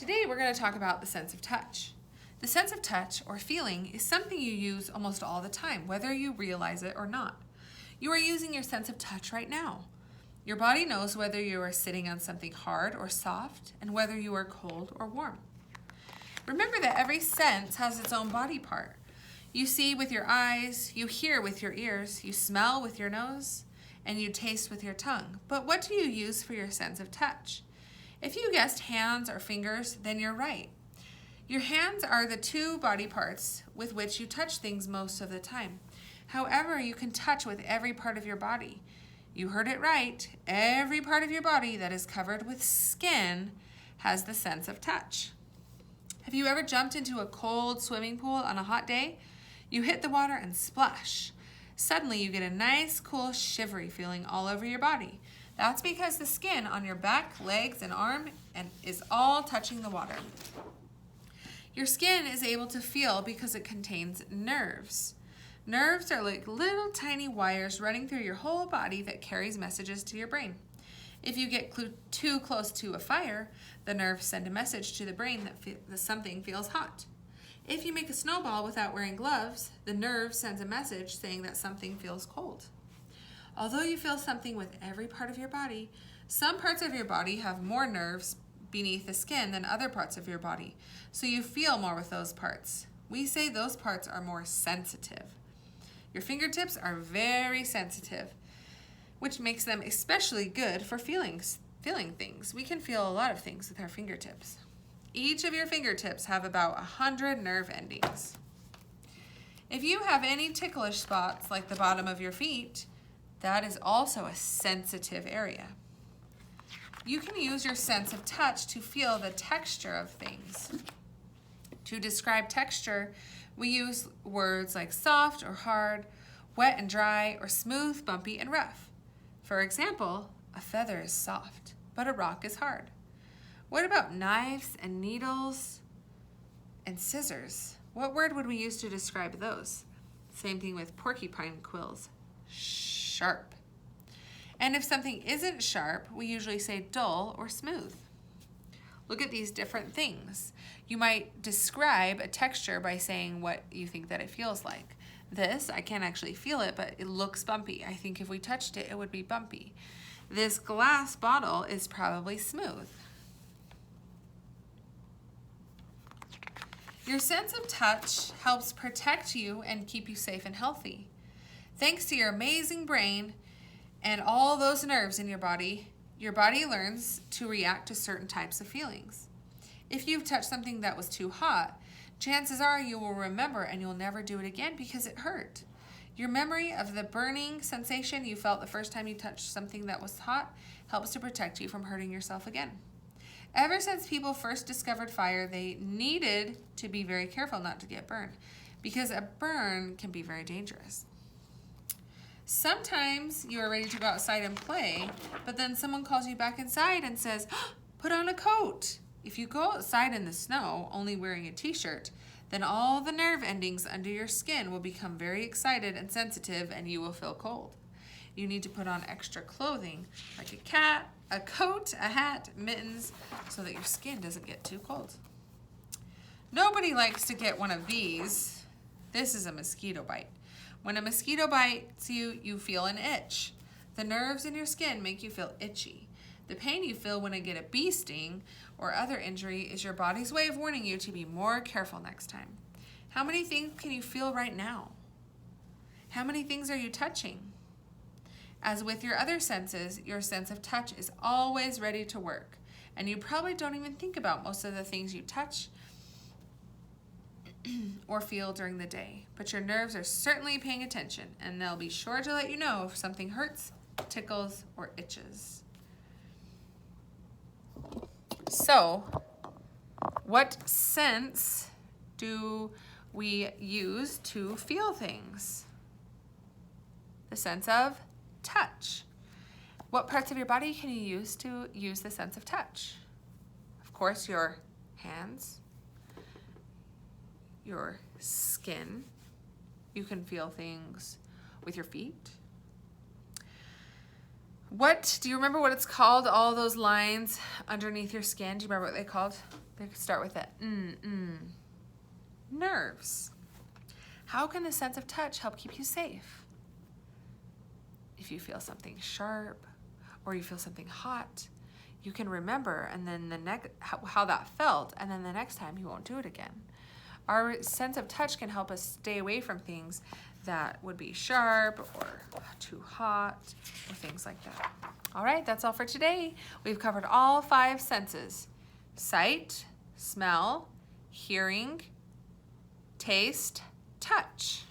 Today we're going to talk about the sense of touch. The sense of touch or feeling is something you use almost all the time, whether you realize it or not. You are using your sense of touch right now. Your body knows whether you are sitting on something hard or soft and whether you are cold or warm. Remember that every sense has its own body part. You see with your eyes, you hear with your ears, you smell with your nose, and you taste with your tongue. But what do you use for your sense of touch? If you guessed hands or fingers, then you're right. Your hands are the two body parts with which you touch things most of the time. However, you can touch with every part of your body. You heard it right. Every part of your body that is covered with skin has the sense of touch. Have you ever jumped into a cold swimming pool on a hot day? You hit the water and splash. Suddenly you get a nice, cool, shivery feeling all over your body. That's because the skin on your back, legs, and arm is all touching the water. Your skin is able to feel because it contains nerves. Nerves are like little tiny wires running through your whole body that carries messages to your brain. If you get too close to a fire, the nerves send a message to the brain that something feels hot. If you make a snowball without wearing gloves, the nerve sends a message saying that something feels cold. Although you feel something with every part of your body, some parts of your body have more nerves beneath the skin than other parts of your body, so you feel more with those parts. We say those parts are more sensitive. Your fingertips are very sensitive, which makes them especially good for feeling things. We can feel a lot of things with our fingertips. Each of your fingertips have about 100 nerve endings. If you have any ticklish spots like the bottom of your feet, that is also a sensitive area. You can use your sense of touch to feel the texture of things. To describe texture, we use words like soft or hard, wet and dry, or smooth, bumpy, and rough. For example, a feather is soft, but a rock is hard. What about knives and needles and scissors? What word would we use to describe those? Same thing with porcupine quills. Sharp. And if something isn't sharp, we usually say dull or smooth. Look at these different things. You might describe a texture by saying what you think that it feels like. This, I can't actually feel it, but it looks bumpy. I think if we touched it, it would be bumpy. This glass bottle is probably smooth. Your sense of touch helps protect you and keep you safe and healthy. Thanks to your amazing brain and all those nerves in your body learns to react to certain types of feelings. If you've touched something that was too hot, chances are you will remember and you'll never do it again because it hurt. Your memory of the burning sensation you felt the first time you touched something that was hot helps to protect you from hurting yourself again. Ever since people first discovered fire, they needed to be very careful not to get burned because a burn can be very dangerous. Sometimes you are ready to go outside and play, but then someone calls you back inside and says, put on a coat. If you go outside in the snow only wearing a t-shirt, then all the nerve endings under your skin will become very excited and sensitive and you will feel cold. You need to put on extra clothing like a coat, a hat, mittens, so that your skin doesn't get too cold. Nobody likes to get one of these. This is a mosquito bite. When a mosquito bites you, you feel an itch. The nerves in your skin make you feel itchy. The pain you feel when you get a bee sting or other injury is your body's way of warning you to be more careful next time. How many things can you feel right now? How many things are you touching? As with your other senses, your sense of touch is always ready to work, and you probably don't even think about most of the things you touch or feel during the day, but your nerves are certainly paying attention, and they'll be sure to let you know if something hurts, tickles, or itches. So, what sense do we use to feel things? The sense of touch. What parts of your body can you use to use the sense of touch? Of course, your hands, your skin. You can feel things with your feet. Do you remember what it's called? All those lines underneath your skin. Do you remember what they called? They could start with it. Nerves. How can the sense of touch help keep you safe? If you feel something sharp or you feel something hot, you can remember and then how that felt, and then the next time you won't do it again. Our sense of touch can help us stay away from things that would be sharp or too hot or things like that. All right, that's all for today. We've covered all 5 senses: sight, smell, hearing, taste, touch.